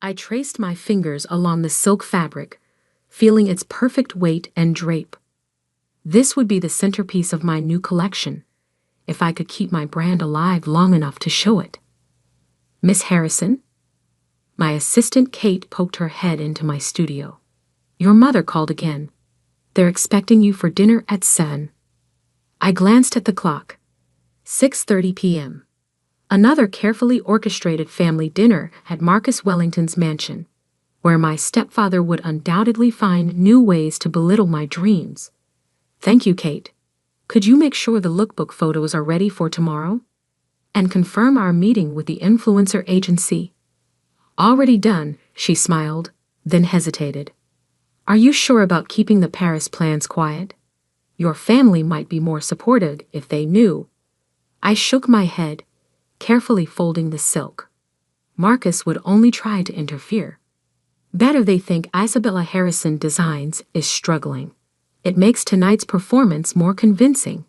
I traced my fingers along the silk fabric, feeling its perfect weight and drape. This would be the centerpiece of my new collection, if I could keep my brand alive long enough to show it. Miss Harrison? My assistant Kate poked her head into my studio. Your mother called again. They're expecting you for dinner at 7. I glanced at the clock. 6:30 p.m. Another carefully orchestrated family dinner at Marcus Wellington's mansion, where my stepfather would undoubtedly find new ways to belittle my dreams. Thank you, Kate. Could you make sure the lookbook photos are ready for tomorrow? And confirm our meeting with the influencer agency? Already done, she smiled, then hesitated. Are you sure about keeping the Paris plans quiet? Your family might be more supportive if they knew. I shook my head, carefully folding the silk. Marcus would only try to interfere. Better they think Isabella Harrison Designs is struggling. It makes tonight's performance more convincing.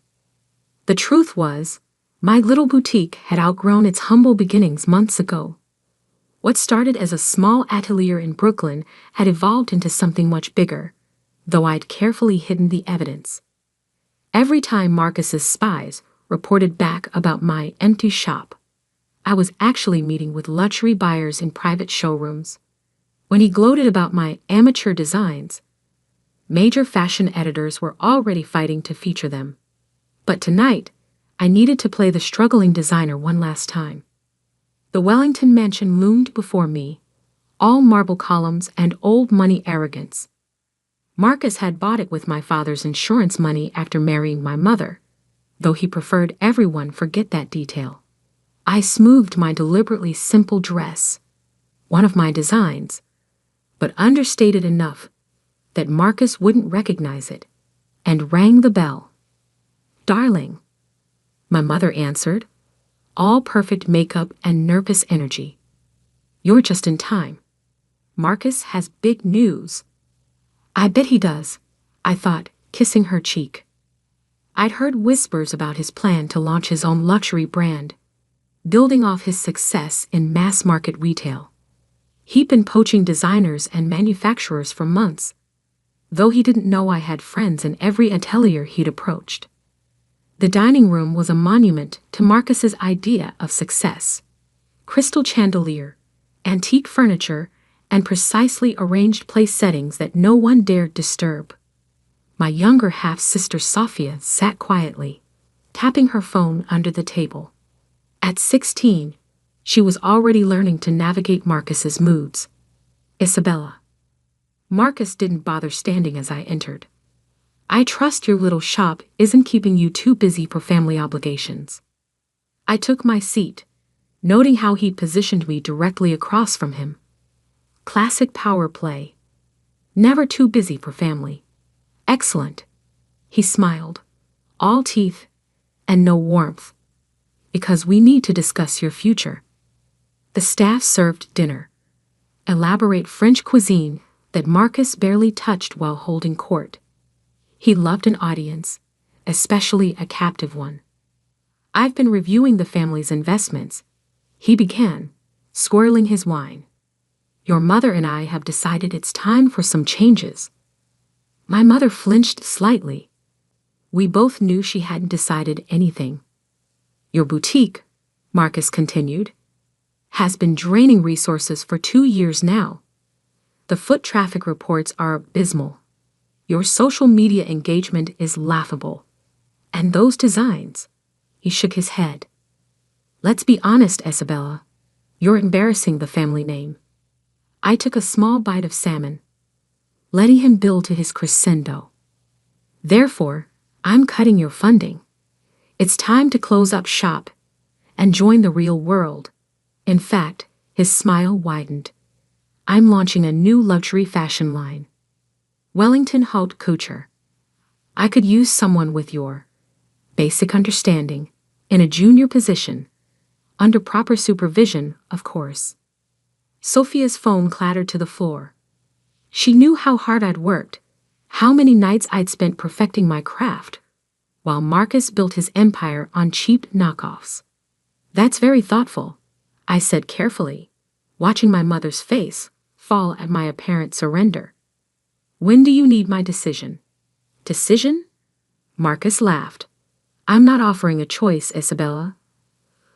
The truth was, my little boutique had outgrown its humble beginnings months ago. What started as a small atelier in Brooklyn had evolved into something much bigger, though I'd carefully hidden the evidence. Every time Marcus's spies reported back about my empty shop, I was actually meeting with luxury buyers in private showrooms. When he gloated about my amateur designs, major fashion editors were already fighting to feature them. But tonight, I needed to play the struggling designer one last time. The Wellington mansion loomed before me, all marble columns and old money arrogance. Marcus had bought it with my father's insurance money after marrying my mother, though he preferred everyone forget that detail. I smoothed my deliberately simple dress, one of my designs, but understated enough that Marcus wouldn't recognize it, and rang the bell. Darling, my mother answered, all perfect makeup and nervous energy. You're just in time. Marcus has big news. I bet he does, I thought, kissing her cheek. I'd heard whispers about his plan to launch his own luxury brand, building off his success in mass-market retail. He'd been poaching designers and manufacturers for months, though he didn't know I had friends in every atelier he'd approached. The dining room was a monument to Marcus's idea of success. Crystal chandelier, antique furniture, and precisely arranged place settings that no one dared disturb. My younger half-sister Sophia sat quietly, tapping her phone under the table. At 16, she was already learning to navigate Marcus's moods. Isabella. Marcus didn't bother standing as I entered. I trust your little shop isn't keeping you too busy for family obligations. I took my seat, noting how he positioned me directly across from him. Classic power play. Never too busy for family. Excellent. He smiled, all teeth and no warmth. Because we need to discuss your future. The staff served dinner. Elaborate French cuisine that Marcus barely touched while holding court. He loved an audience, especially a captive one. I've been reviewing the family's investments, he began, swirling his wine. Your mother and I have decided it's time for some changes. My mother flinched slightly. We both knew she hadn't decided anything. Your boutique, Marcus continued, has been draining resources for 2 years now. The foot traffic reports are abysmal. Your social media engagement is laughable. And those designs, he shook his head. Let's be honest, Isabella, you're embarrassing the family name. I took a small bite of salmon, letting him build to his crescendo. Therefore, I'm cutting your funding. It's time to close up shop and join the real world. In fact, his smile widened. I'm launching a new luxury fashion line. Wellington Haute Couture. I could use someone with your basic understanding in a junior position, under proper supervision, of course. Sophia's phone clattered to the floor. She knew how hard I'd worked, how many nights I'd spent perfecting my craft, while Marcus built his empire on cheap knockoffs. That's very thoughtful, I said carefully, watching my mother's face fall at my apparent surrender. When do you need my decision? Decision? Marcus laughed. I'm not offering a choice, Isabella.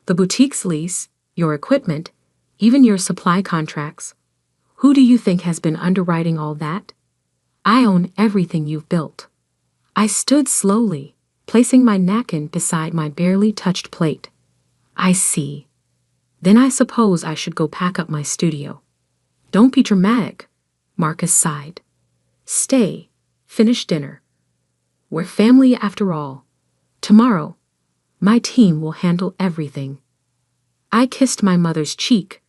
The boutique's lease, your equipment, even your supply contracts. Who do you think has been underwriting all that? I own everything you've built. I stood slowly, placing my napkin beside my barely touched plate. I see. Then I suppose I should go pack up my studio. Don't be dramatic, Marcus sighed. Stay, finish dinner. We're family after all. Tomorrow, my team will handle everything. I kissed my mother's cheek,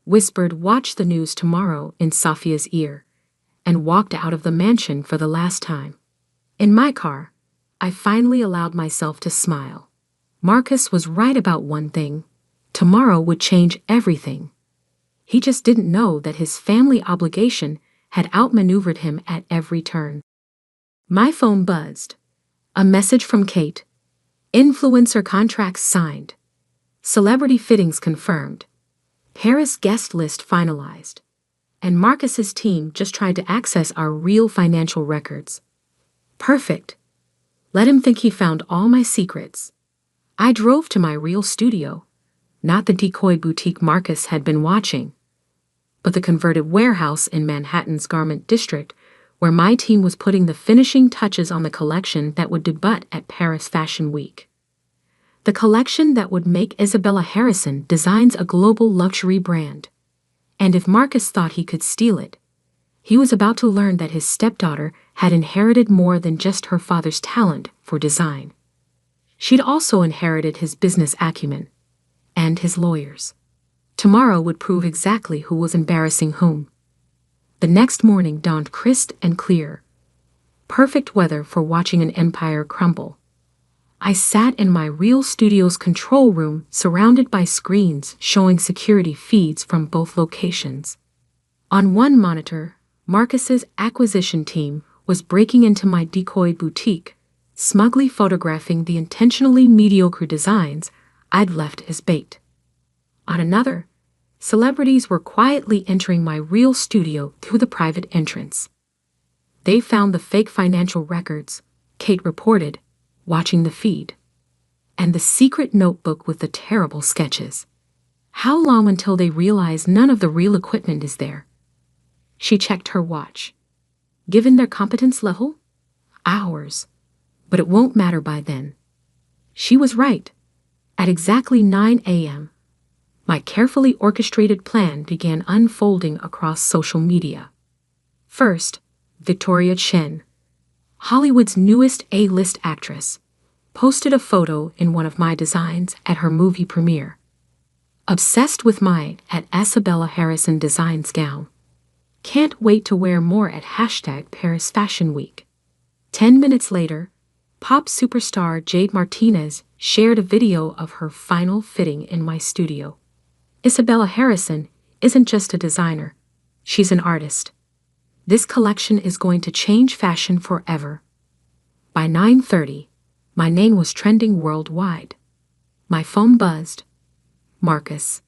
whispered watch the news tomorrow in Sophia's ear, and walked out of the mansion for the last time. In my car, I finally allowed myself to smile. Marcus was right about one thing. Tomorrow would change everything. He just didn't know that his family obligation had outmaneuvered him at every turn. My phone buzzed. A message from Kate. Influencer contracts signed. Celebrity fittings confirmed. Paris guest list finalized. And Marcus's team just tried to access our real financial records. Perfect. Let him think he found all my secrets. I drove to my real studio, not the decoy boutique Marcus had been watching, but the converted warehouse in Manhattan's garment district where my team was putting the finishing touches on the collection that would debut at Paris Fashion Week. The collection that would make Isabella Harrison Designs a global luxury brand. And if Marcus thought he could steal it, he was about to learn that his stepdaughter had inherited more than just her father's talent for design. She'd also inherited his business acumen and his lawyers. Tomorrow would prove exactly who was embarrassing whom. The next morning dawned crisp and clear. Perfect weather for watching an empire crumble. I sat in my real studio's control room surrounded by screens showing security feeds from both locations. On one monitor, Marcus's acquisition team was breaking into my decoy boutique, smugly photographing the intentionally mediocre designs I'd left as bait. On another, celebrities were quietly entering my real studio through the private entrance. They found the fake financial records, Kate reported, watching the feed. And the secret notebook with the terrible sketches. How long until they realize none of the real equipment is there? She checked her watch. Given their competence level? Hours. But it won't matter by then. She was right. At exactly 9 a.m., my carefully orchestrated plan began unfolding across social media. First, Victoria Chen, Hollywood's newest A-list actress, posted a photo in one of my designs at her movie premiere. Obsessed with my at Isabella Harrison Designs gown. Can't wait to wear more at #Paris Fashion Week. 10 minutes later, pop superstar Jade Martinez shared a video of her final fitting in my studio. Isabella Harrison isn't just a designer, she's an artist. This collection is going to change fashion forever. By 9:30, my name was trending worldwide. My phone buzzed. Marcus.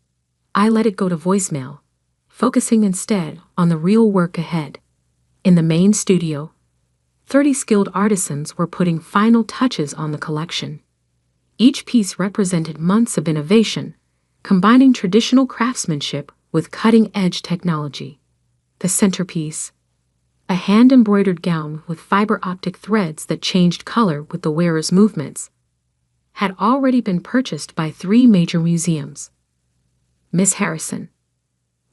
I let it go to voicemail, focusing instead on the real work ahead. In the main studio, 30 skilled artisans were putting final touches on the collection. Each piece represented months of innovation, combining traditional craftsmanship with cutting-edge technology. The centerpiece, a hand-embroidered gown with fiber-optic threads that changed color with the wearer's movements, had already been purchased by 3 major museums. Miss Harrison,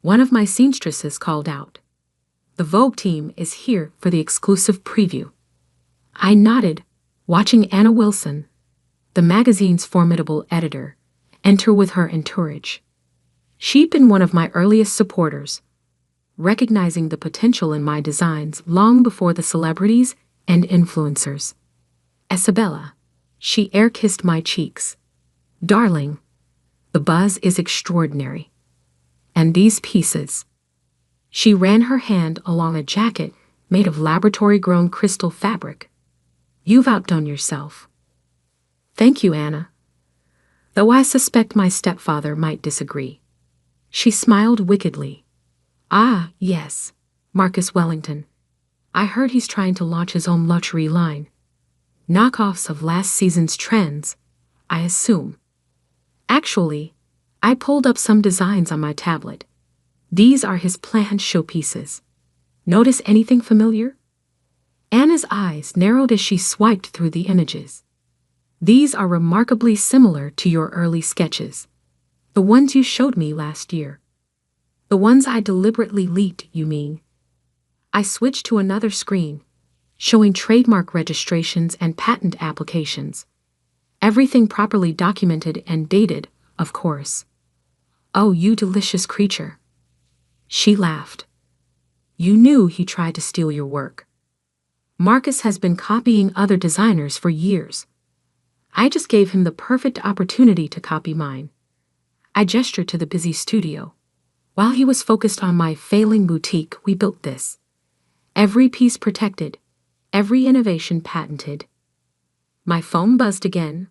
one of my seamstresses, called out. The Vogue team is here for the exclusive preview. I nodded, watching Anna Wilson, the magazine's formidable editor, enter with her entourage. She'd been one of my earliest supporters, recognizing the potential in my designs long before the celebrities and influencers. Isabella, she air-kissed my cheeks. Darling, the buzz is extraordinary. And these pieces. She ran her hand along a jacket made of laboratory-grown crystal fabric. You've outdone yourself. Thank you, Anna. Though I suspect my stepfather might disagree. She smiled wickedly. Ah, yes, Marcus Wellington. I heard he's trying to launch his own luxury line. Knockoffs of last season's trends, I assume. Actually, I pulled up some designs on my tablet. These are his planned showpieces. Notice anything familiar? Anna's eyes narrowed as she swiped through the images. These are remarkably similar to your early sketches. The ones you showed me last year. The ones I deliberately leaked, you mean? I switched to another screen, showing trademark registrations and patent applications. Everything properly documented and dated, of course. Oh, you delicious creature. She laughed. You knew he tried to steal your work. Marcus has been copying other designers for years. I just gave him the perfect opportunity to copy mine. I gestured to the busy studio. While he was focused on my failing boutique, we built this. Every piece protected, every innovation patented. My phone buzzed again.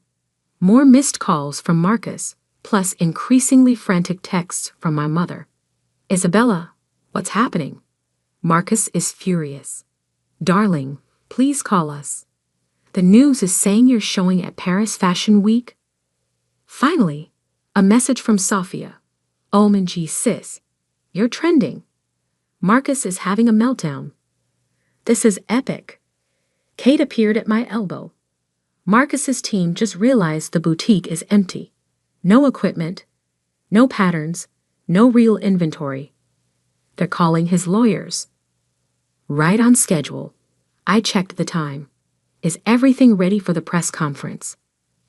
More missed calls from Marcus, plus increasingly frantic texts from my mother. Isabella, what's happening? Marcus is furious. Darling, please call us. The news is saying you're showing at Paris Fashion Week. Finally, a message from Sophia. OMG sis, you're trending. Marcus is having a meltdown. This is epic. Kate appeared at my elbow. Marcus's team just realized the boutique is empty. No equipment, no patterns, no real inventory. They're calling his lawyers. Right on schedule. I checked the time. Is everything ready for the press conference?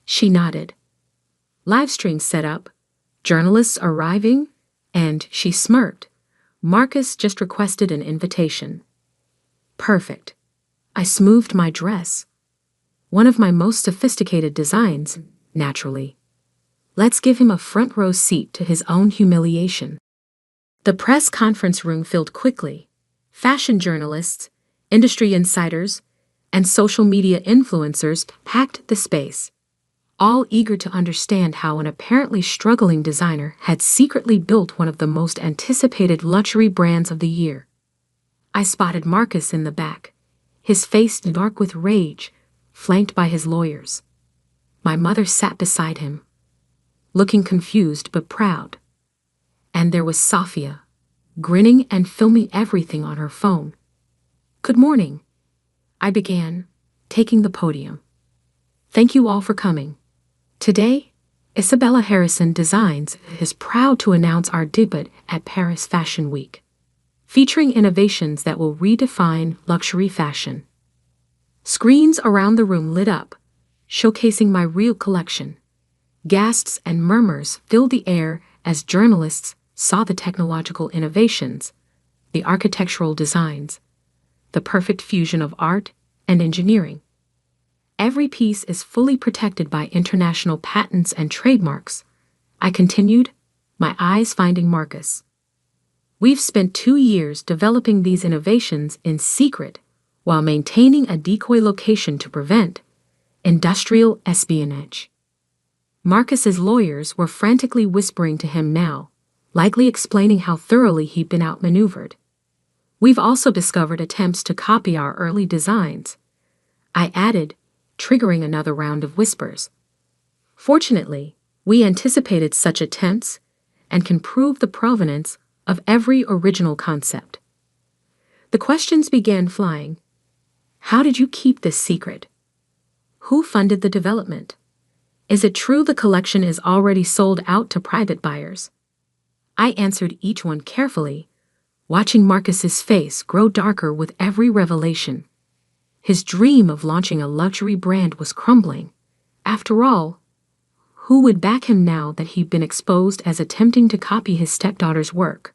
She nodded. Livestream set up, journalists arriving, and she smirked. Marcus just requested an invitation. Perfect. I smoothed my dress. One of my most sophisticated designs, naturally. Let's give him a front row seat to his own humiliation. The press conference room filled quickly. Fashion journalists, industry insiders, and social media influencers packed the space, all eager to understand how an apparently struggling designer had secretly built one of the most anticipated luxury brands of the year. I spotted Marcus in the back, his face dark with rage, flanked by his lawyers. My mother sat beside him, looking confused but proud. And there was Sophia, grinning and filming everything on her phone. Good morning, I began, taking the podium. Thank you all for coming. Today, Isabella Harrison Designs is proud to announce our debut at Paris Fashion Week, featuring innovations that will redefine luxury fashion. Screens around the room lit up, showcasing my real collection. Gasps and murmurs filled the air as journalists saw the technological innovations, the architectural designs, the perfect fusion of art and engineering. Every piece is fully protected by international patents and trademarks. I continued, my eyes finding Marcus. We've spent 2 years developing these innovations in secret while maintaining a decoy location to prevent industrial espionage. Marcus's lawyers were frantically whispering to him now, likely explaining how thoroughly he'd been outmaneuvered. We've also discovered attempts to copy our early designs, I added, triggering another round of whispers. Fortunately, we anticipated such attempts and can prove the provenance of every original concept. The questions began flying. How did you keep this secret? Who funded the development? Is it true the collection is already sold out to private buyers? I answered each one carefully, watching Marcus's face grow darker with every revelation. His dream of launching a luxury brand was crumbling. After all, who would back him now that he'd been exposed as attempting to copy his stepdaughter's work?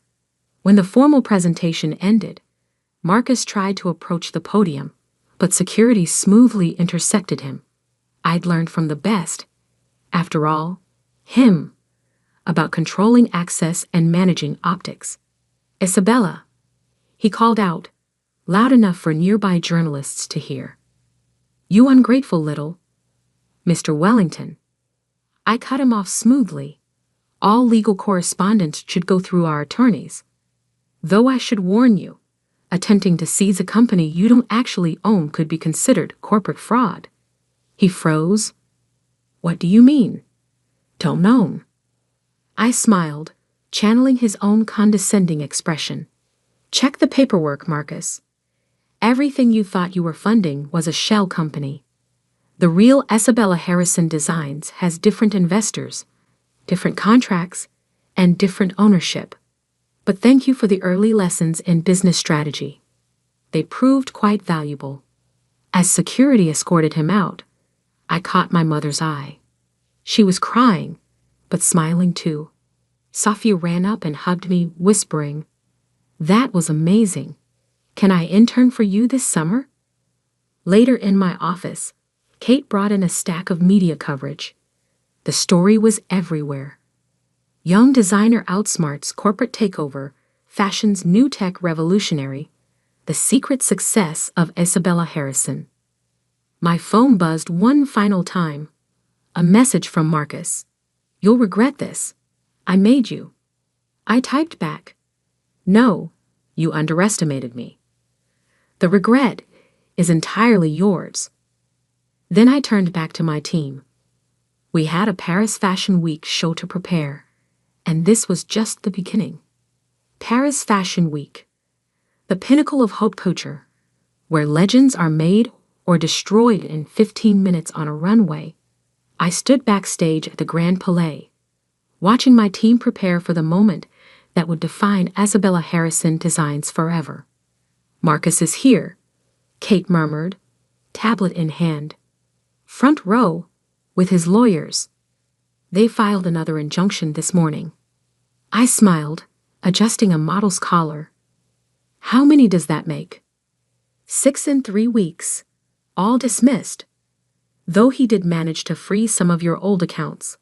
When the formal presentation ended, Marcus tried to approach the podium, but security smoothly intersected him. I'd learned from the best, after all, him, about controlling access and managing optics. Isabella, he called out, loud enough for nearby journalists to hear. You ungrateful little Mr. Wellington. I cut him off smoothly. All legal correspondence should go through our attorneys. Though I should warn you, attempting to seize a company you don't actually own could be considered corporate fraud." He froze. "What do you mean?" "Don't know." I smiled, channeling his own condescending expression. "Check the paperwork, Marcus. Everything you thought you were funding was a shell company. The real Isabella Harrison Designs has different investors, different contracts, and different ownership. But thank you for the early lessons in business strategy. They proved quite valuable." As security escorted him out, I caught my mother's eye. She was crying, but smiling too. Sophia ran up and hugged me, whispering, "That was amazing. Can I intern for you this summer?" Later in my office, Kate brought in a stack of media coverage. The story was everywhere. Young designer outsmarts corporate takeover, fashion's new tech revolutionary, the secret success of Isabella Harrison. My phone buzzed one final time. A message from Marcus. "You'll regret this. I made you." I typed back, "No, you underestimated me. The regret is entirely yours." Then I turned back to my team. We had a Paris Fashion Week show to prepare, and this was just the beginning. Paris Fashion Week, the pinnacle of haute couture, where legends are made or destroyed in 15 minutes on a runway. I stood backstage at the Grand Palais, watching my team prepare for the moment that would define Isabella Harrison Designs forever. "Marcus is here," Kate murmured, tablet in hand. "Front row, with his lawyers. They filed another injunction this morning." I smiled, adjusting a model's collar. "How many does that make?" 6 in 3 weeks, all dismissed. Though he did manage to free some of your old accounts.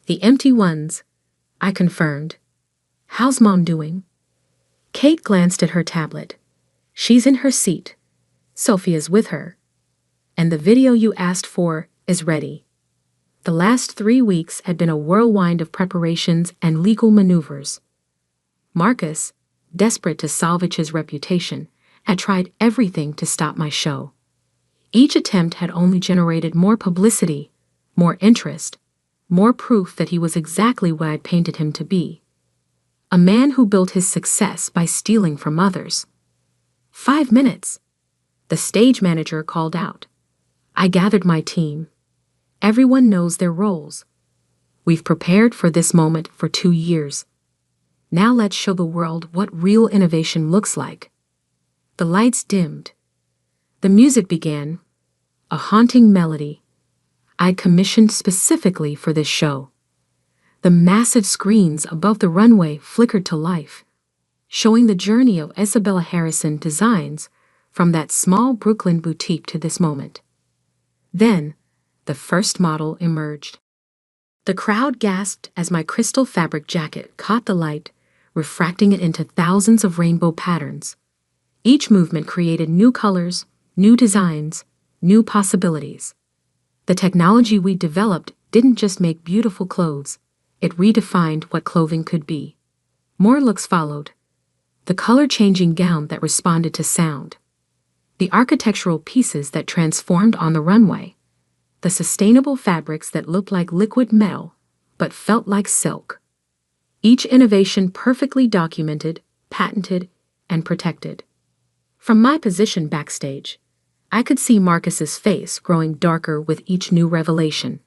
"The empty ones," I confirmed. "How's Mom doing?" Kate glanced at her tablet. "She's in her seat. Sophia's with her. And the video you asked for is ready." The last 3 weeks had been a whirlwind of preparations and legal maneuvers. Marcus, desperate to salvage his reputation, had tried everything to stop my show. Each attempt had only generated more publicity, more interest, more proof that he was exactly what I'd painted him to be. A man who built his success by stealing from others. 5 minutes. The stage manager called out. I gathered my team. Everyone knows their roles. We've prepared for this moment for 2 years. Now let's show the world what real innovation looks like. The lights dimmed. The music began, a haunting melody I'd commissioned specifically for this show. The massive screens above the runway flickered to life, showing the journey of Isabella Harrison Designs from that small Brooklyn boutique to this moment. Then, the first model emerged. The crowd gasped as my crystal fabric jacket caught the light, refracting it into thousands of rainbow patterns. Each movement created new colors, new designs, new possibilities. The technology we developed didn't just make beautiful clothes, it redefined what clothing could be. More looks followed. The color-changing gown that responded to sound. The architectural pieces that transformed on the runway. The sustainable fabrics that looked like liquid metal, but felt like silk. Each innovation perfectly documented, patented, and protected. From my position backstage, I could see Marcus's face growing darker with each new revelation.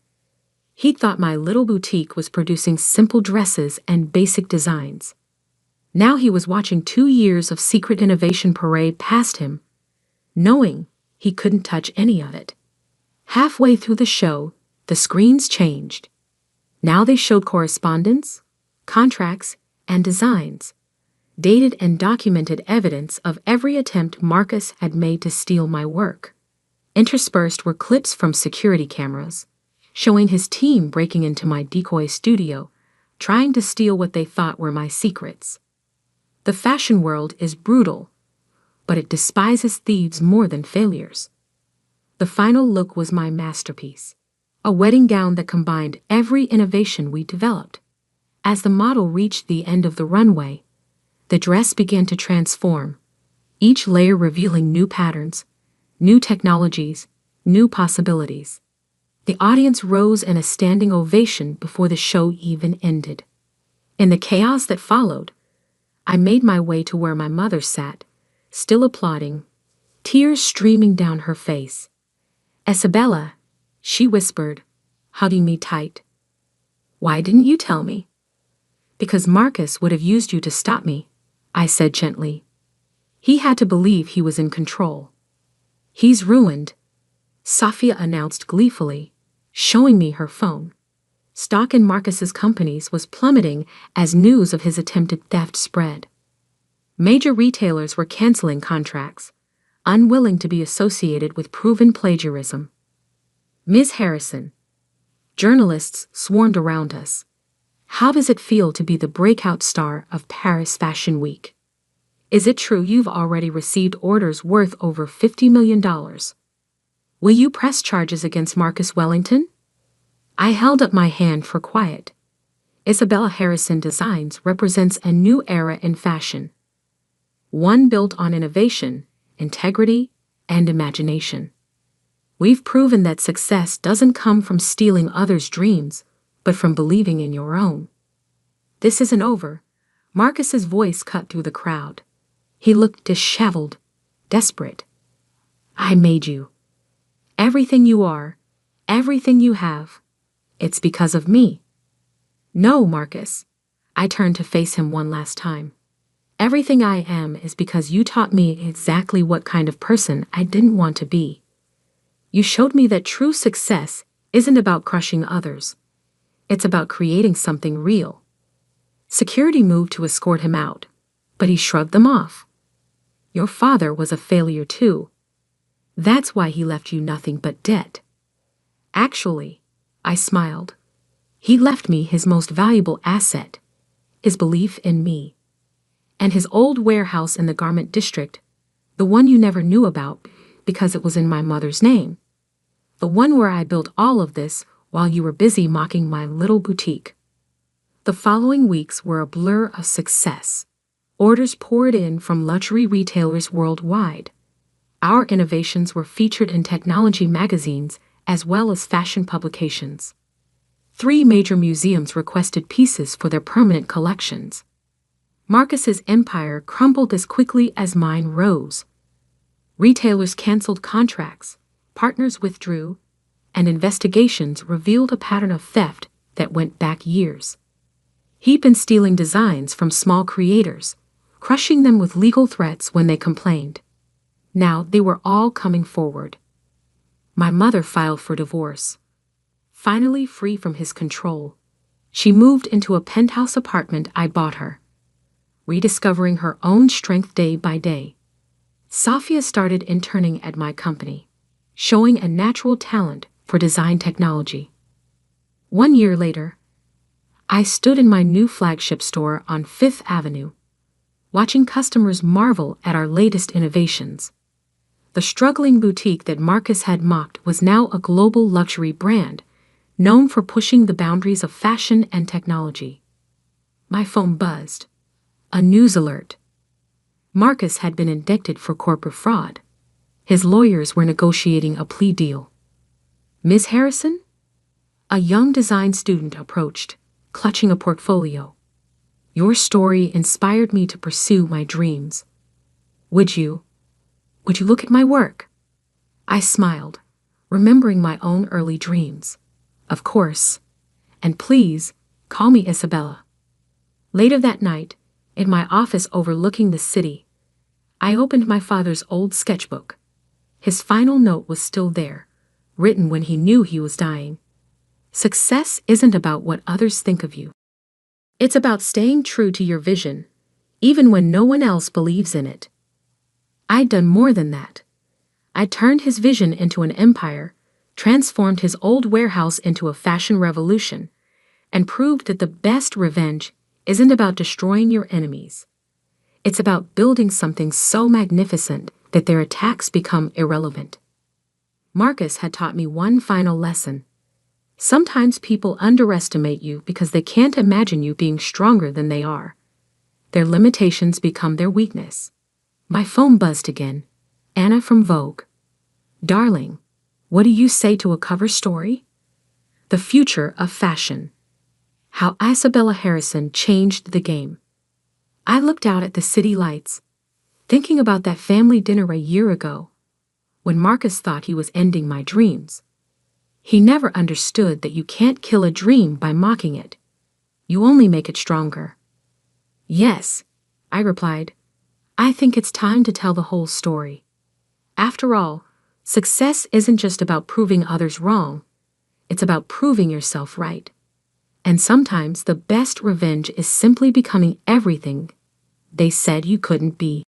He thought my little boutique was producing simple dresses and basic designs. Now he was watching 2 years of secret innovation parade past him, knowing he couldn't touch any of it. Halfway through the show, the screens changed. Now they showed correspondence, contracts, and designs, dated and documented evidence of every attempt Marcus had made to steal my work. Interspersed were clips from security cameras, showing his team breaking into my decoy studio, trying to steal what they thought were my secrets. The fashion world is brutal, but it despises thieves more than failures. The final look was my masterpiece, a wedding gown that combined every innovation we developed. As the model reached the end of the runway, the dress began to transform, each layer revealing new patterns, new technologies, new possibilities. The audience rose in a standing ovation before the show even ended. In the chaos that followed, I made my way to where my mother sat, still applauding, tears streaming down her face. "Isabella," she whispered, hugging me tight. "Why didn't you tell me?" "Because Marcus would have used you to stop me," I said gently. "He had to believe he was in control." "He's ruined," Safia announced gleefully, showing me her phone. Stock in Marcus's companies was plummeting as news of his attempted theft spread. Major retailers were canceling contracts, unwilling to be associated with proven plagiarism. "Ms. Harrison," journalists swarmed around us. "How does it feel to be the breakout star of Paris Fashion Week? Is it true you've already received orders worth over $50 million? Will you press charges against Marcus Wellington?" I held up my hand for quiet. Isabella Harrison Designs represents a new era in fashion. One built on innovation, integrity, and imagination. We've proven that success doesn't come from stealing others' dreams, but from believing in your own. "This isn't over." Marcus's voice cut through the crowd. He looked disheveled, desperate. "I made you. Everything you are, everything you have, it's because of me." "No, Marcus." I turned to face him one last time. "Everything I am is because you taught me exactly what kind of person I didn't want to be. You showed me that true success isn't about crushing others. It's about creating something real." Security moved to escort him out, but he shrugged them off. "Your father was a failure too. That's why he left you nothing but debt." "Actually," I smiled, "he left me his most valuable asset, his belief in me. And his old warehouse in the garment district, the one you never knew about because it was in my mother's name. The one where I built all of this while you were busy mocking my little boutique." The following weeks were a blur of success. Orders poured in from luxury retailers worldwide. Our innovations were featured in technology magazines as well as fashion publications. 3 major museums requested pieces for their permanent collections. Marcus's empire crumbled as quickly as mine rose. Retailers canceled contracts, partners withdrew, and investigations revealed a pattern of theft that went back years. He'd been stealing designs from small creators, crushing them with legal threats when they complained. Now they were all coming forward. My mother filed for divorce. Finally free from his control, she moved into a penthouse apartment I bought her, rediscovering her own strength day by day. Safia started interning at my company, showing a natural talent for design technology. 1 year later, I stood in my new flagship store on 5th Avenue, watching customers marvel at our latest innovations. The struggling boutique that Marcus had mocked was now a global luxury brand, known for pushing the boundaries of fashion and technology. My phone buzzed. A news alert. Marcus had been indicted for corporate fraud. His lawyers were negotiating a plea deal. "Ms. Harrison?" A young design student approached, clutching a portfolio. "Your story inspired me to pursue my dreams. Would you look at my work?" I smiled, remembering my own early dreams. "Of course. And please, call me Isabella." Later that night, in my office overlooking the city, I opened my father's old sketchbook. His final note was still there, written when he knew he was dying. "Success isn't about what others think of you. It's about staying true to your vision, even when no one else believes in it." I'd done more than that. I turned his vision into an empire, transformed his old warehouse into a fashion revolution, and proved that the best revenge isn't about destroying your enemies. It's about building something so magnificent that their attacks become irrelevant. Marcus had taught me one final lesson. Sometimes people underestimate you because they can't imagine you being stronger than they are. Their limitations become their weakness. My phone buzzed again. Anna from Vogue. Darling, what do you say to a cover story? The future of fashion. How Isabella Harrison changed the game. I looked out at the city lights, thinking about that family dinner a year ago, when Marcus thought he was ending my dreams. He never understood that you can't kill a dream by mocking it. You only make it stronger. Yes, I replied. I think it's time to tell the whole story. After all, success isn't just about proving others wrong. It's about proving yourself right. And sometimes the best revenge is simply becoming everything they said you couldn't be.